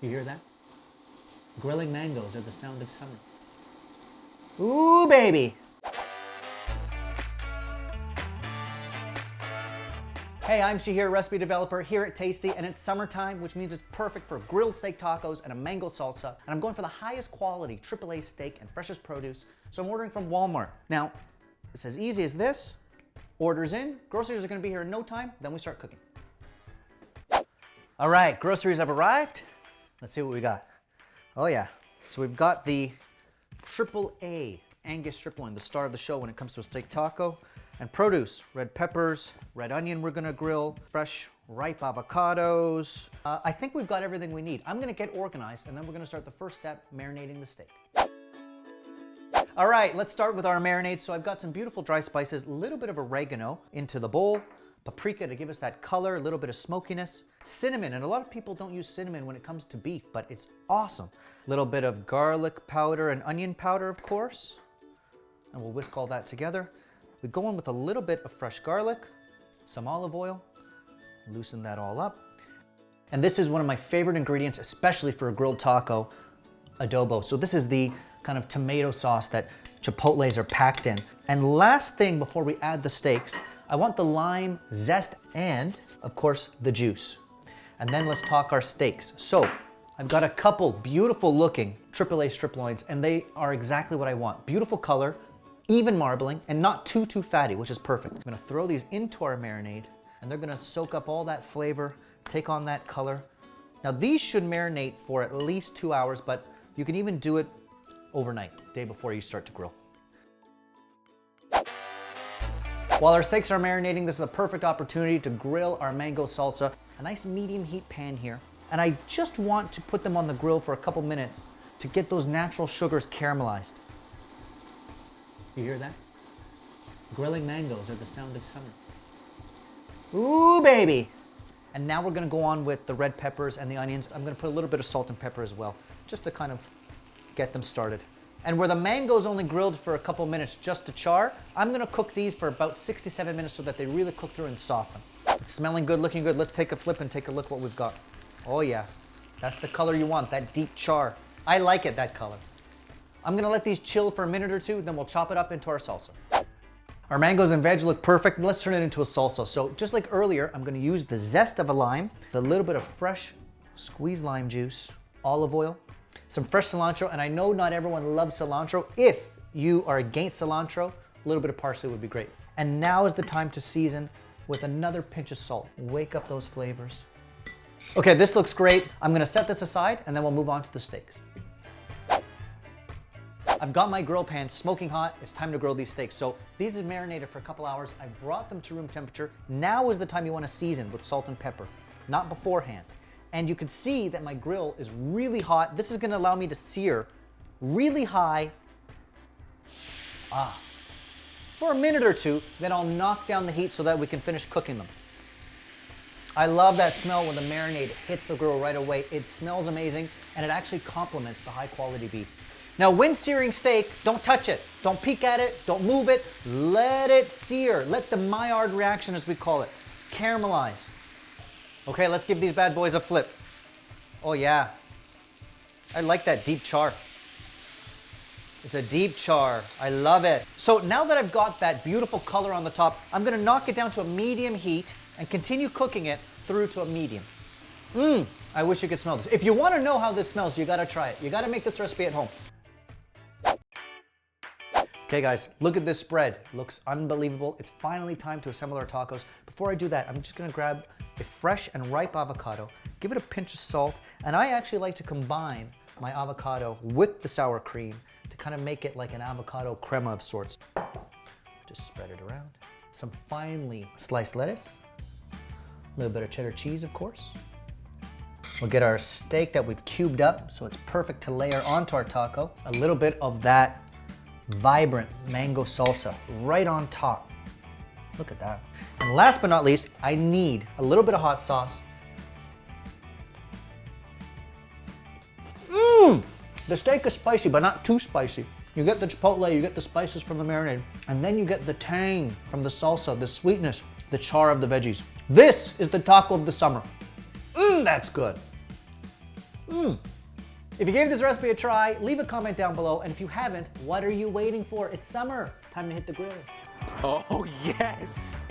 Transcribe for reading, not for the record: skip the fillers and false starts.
You hear that? Grilling mangoes are the sound of summer. Ooh, baby. Hey, I'm Shahir, recipe developer here at Tasty, and it's summertime, which means it's perfect for grilled steak tacos and a mango salsa. And I'm going for the highest quality AAA steak and freshest produce, so I'm ordering from Walmart. Now, it's as easy as this. Orders in, groceries are gonna be here in no time, then we start cooking. All right, groceries have arrived. Let's see what we got. Oh yeah, so we've got the AAA Angus strip loin, the star of the show when it comes to a steak taco. And produce, red peppers, red onion we're gonna grill, fresh ripe avocados. I think we've got everything we need. I'm gonna get organized and then we're gonna start the first step, marinating the steak. All right, let's start with our marinade. So I've got some beautiful dry spices, a little bit of oregano into the bowl, paprika to give us that color, a little bit of smokiness, cinnamon, and a lot of people don't use cinnamon when it comes to beef, but it's awesome. A little bit of garlic powder and onion powder, of course, and we'll whisk all that together. We go in with a little bit of fresh garlic, some olive oil, loosen that all up. And this is one of my favorite ingredients, especially for a grilled taco, adobo. So this is the kind of tomato sauce that Chipotles are packed in. And last thing before we add the steaks, I want the lime zest and, of course, the juice. And then let's talk our steaks. So I've got a couple beautiful looking AAA strip loins, and they are exactly what I want. Beautiful color, even marbling, and not too fatty, which is perfect. I'm gonna throw these into our marinade, and they're gonna soak up all that flavor, take on that color. Now these should marinate for at least 2 hours, but you can even do it overnight, day before you start to grill. While our steaks are marinating, this is a perfect opportunity to grill our mango salsa. A nice medium heat pan here. And I just want to put them on the grill for a couple minutes to get those natural sugars caramelized. You hear that? Grilling mangoes are the sound of summer. Ooh, baby. And now we're gonna go on with the red peppers and the onions. I'm gonna put a little bit of salt and pepper as well, just to kind of get them started. And where the mango's only grilled for a couple minutes just to char, I'm gonna cook these for about 6 to 7 minutes so that they really cook through and soften. It's smelling good, looking good. Let's take a flip and take a look what we've got. Oh yeah, that's the color you want, that deep char. I like it, that color. I'm gonna let these chill for a minute or two, then we'll chop it up into our salsa. Our mangoes and veg look perfect. Let's turn it into a salsa. So just like earlier, I'm gonna use the zest of a lime, a little bit of fresh squeezed lime juice, olive oil, some fresh cilantro, and I know not everyone loves cilantro. If you are against cilantro, a little bit of parsley would be great. And now is the time to season with another pinch of salt. Wake up those flavors. Okay, this looks great. I'm gonna set this aside and then we'll move on to the steaks. I've got my grill pan smoking hot. It's time to grill these steaks. So these are marinated for a couple hours. I brought them to room temperature. Now is the time you want to season with salt and pepper, not beforehand. And you can see that my grill is really hot. This is gonna allow me to sear really high for a minute or two. Then I'll knock down the heat so that we can finish cooking them. I love that smell when the marinade hits the grill right away. It smells amazing and it actually complements the high quality beef. Now, when searing steak, don't touch it. Don't peek at it, don't move it. Let it sear. Let the Maillard reaction, as we call it, caramelize. Okay, let's give these bad boys a flip. Oh yeah, I like that deep char. It's a deep char, I love it. So now that I've got that beautiful color on the top, I'm gonna knock it down to a medium heat and continue cooking it through to a medium. I wish you could smell this. If you wanna know how this smells, you gotta try it. You gotta make this recipe at home. Okay guys, look at this spread. Looks unbelievable. It's finally time to assemble our tacos. Before I do that, I'm just gonna grab a fresh and ripe avocado, give it a pinch of salt, and I actually like to combine my avocado with the sour cream to kind of make it like an avocado crema of sorts. Just spread it around. Some finely sliced lettuce, a little bit of cheddar cheese, of course. We'll get our steak that we've cubed up, so it's perfect to layer onto our taco. A little bit of that vibrant mango salsa right on top. Look at that. And last but not least, I need a little bit of hot sauce. The steak is spicy, but not too spicy. You get the chipotle, you get the spices from the marinade, and then you get the tang from the salsa, the sweetness, the char of the veggies. This is the taco of the summer. That's good. If you gave this recipe a try, leave a comment down below. And if you haven't, what are you waiting for? It's summer. It's time to hit the grill. Oh, yes.